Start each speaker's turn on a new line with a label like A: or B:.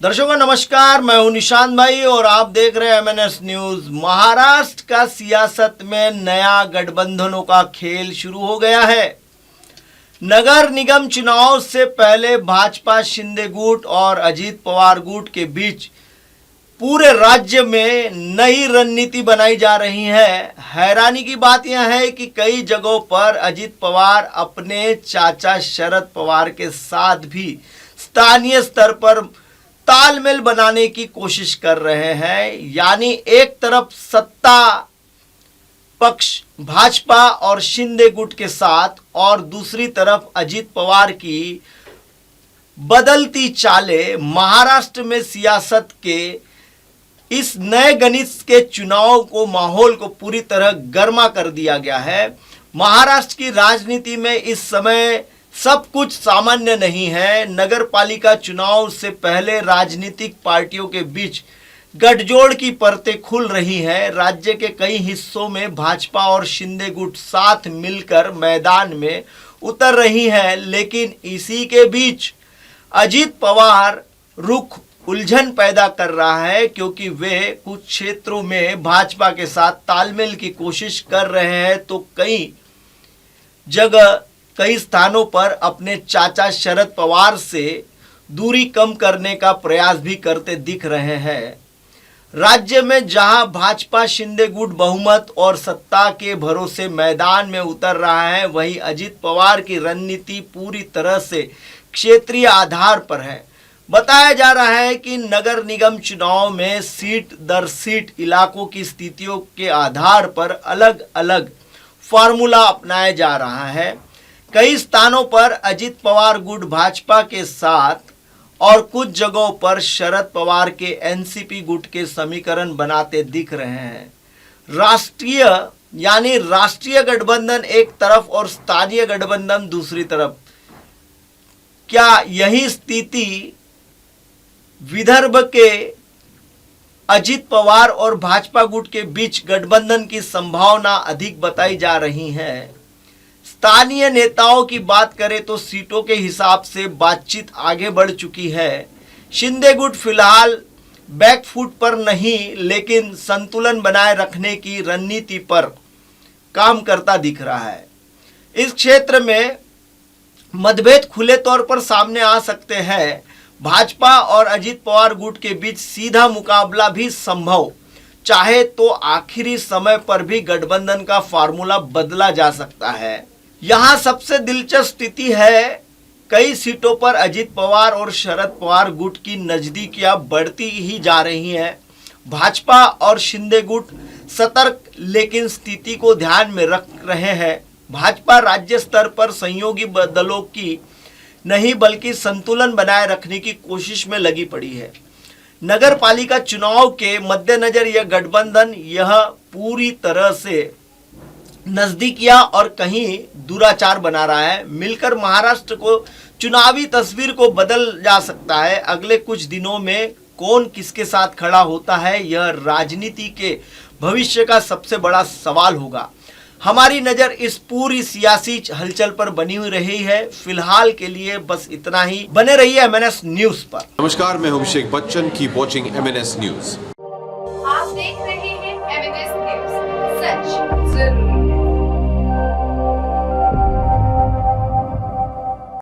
A: दर्शकों नमस्कार, मैं हूं निशांत भाई और आप देख रहे हैं MNS न्यूज। महाराष्ट्र का सियासत में नया गठबंधनों का खेल शुरू हो गया है। नगर निगम चुनाव से पहले भाजपा शिंदे गुट और अजीत पवार गुट के बीच पूरे राज्य में नई रणनीति बनाई जा रही है। हैरानी की बात यह है कि कई जगहों पर अजीत पवार अपने चाचा शरद पवार के साथ भी स्थानीय स्तर पर तालमेल बनाने की कोशिश कर रहे हैं। यानी एक तरफ सत्ता पक्ष भाजपा और शिंदे गुट के साथ और दूसरी तरफ अजीत पवार की बदलती चालें। महाराष्ट्र में सियासत के इस नए गणित के चुनाव को माहौल को पूरी तरह गर्मा कर दिया गया है। महाराष्ट्र की राजनीति में इस समय सब कुछ सामान्य नहीं है। नगर पालिका चुनाव से पहले राजनीतिक पार्टियों के बीच गठजोड़ की परतें खुल रही हैं। राज्य के कई हिस्सों में भाजपा और शिंदे गुट साथ मिलकर मैदान में उतर रही हैं, लेकिन इसी के बीच अजीत पवार रुख उलझन पैदा कर रहा है, क्योंकि वे कुछ क्षेत्रों में भाजपा के साथ तालमेल की कोशिश कर रहे हैं तो कई स्थानों पर अपने चाचा शरद पवार से दूरी कम करने का प्रयास भी करते दिख रहे हैं। राज्य में जहां भाजपा शिंदे गुट बहुमत और सत्ता के भरोसे मैदान में उतर रहा है, वहीं अजीत पवार की रणनीति पूरी तरह से क्षेत्रीय आधार पर है। बताया जा रहा है कि नगर निगम चुनाव में सीट दर सीट इलाकों की स्थितियों के आधार पर अलग अलग फार्मूला अपनाया जा रहा है। कई स्थानों पर अजीत पवार गुट भाजपा के साथ और कुछ जगहों पर शरद पवार के एनसीपी गुट के समीकरण बनाते दिख रहे हैं। राष्ट्रीय गठबंधन एक तरफ और स्थानीय गठबंधन दूसरी तरफ। क्या यही स्थिति विदर्भ के अजीत पवार और भाजपा गुट के बीच गठबंधन की संभावना अधिक बताई जा रही है। स्थानीय नेताओं की बात करें तो सीटों के हिसाब से बातचीत आगे बढ़ चुकी है। शिंदे गुट फिलहाल बैकफुट पर नहीं, लेकिन संतुलन बनाए रखने की रणनीति पर काम करता दिख रहा है। इस क्षेत्र में मतभेद खुले तौर पर सामने आ सकते हैं। भाजपा और अजीत पवार गुट के बीच सीधा मुकाबला भी संभव, चाहे तो आखिरी समय पर भी गठबंधन का फार्मूला बदला जा सकता है। यहाँ सबसे दिलचस्प स्थिति है, कई सीटों पर अजीत पवार और शरद पवार गुट की नजदीकियां बढ़ती ही जा रही हैं। भाजपा और शिंदे गुट सतर्क लेकिन स्थिति को ध्यान में रख रहे हैं। भाजपा राज्य स्तर पर सहयोगी दलों की नहीं बल्कि संतुलन बनाए रखने की कोशिश में लगी पड़ी है। नगर पालिका चुनाव के मद्देनजर यह गठबंधन पूरी तरह से नजदीकियां और कहीं दुराचार बना रहा है। मिलकर महाराष्ट्र को चुनावी तस्वीर को बदल जा सकता है। अगले कुछ दिनों में कौन किसके साथ खड़ा होता है, यह राजनीति के भविष्य का सबसे बड़ा सवाल होगा। हमारी नजर इस पूरी सियासी हलचल पर बनी हुई रही है। फिलहाल के लिए बस इतना ही। बने रहिए MNS न्यूज पर।
B: नमस्कार, मैं हूं Abhishek Bachchan. Keep watching MNS news.
C: आप देख रहे हैं MNS न्यूज, सच जरूर।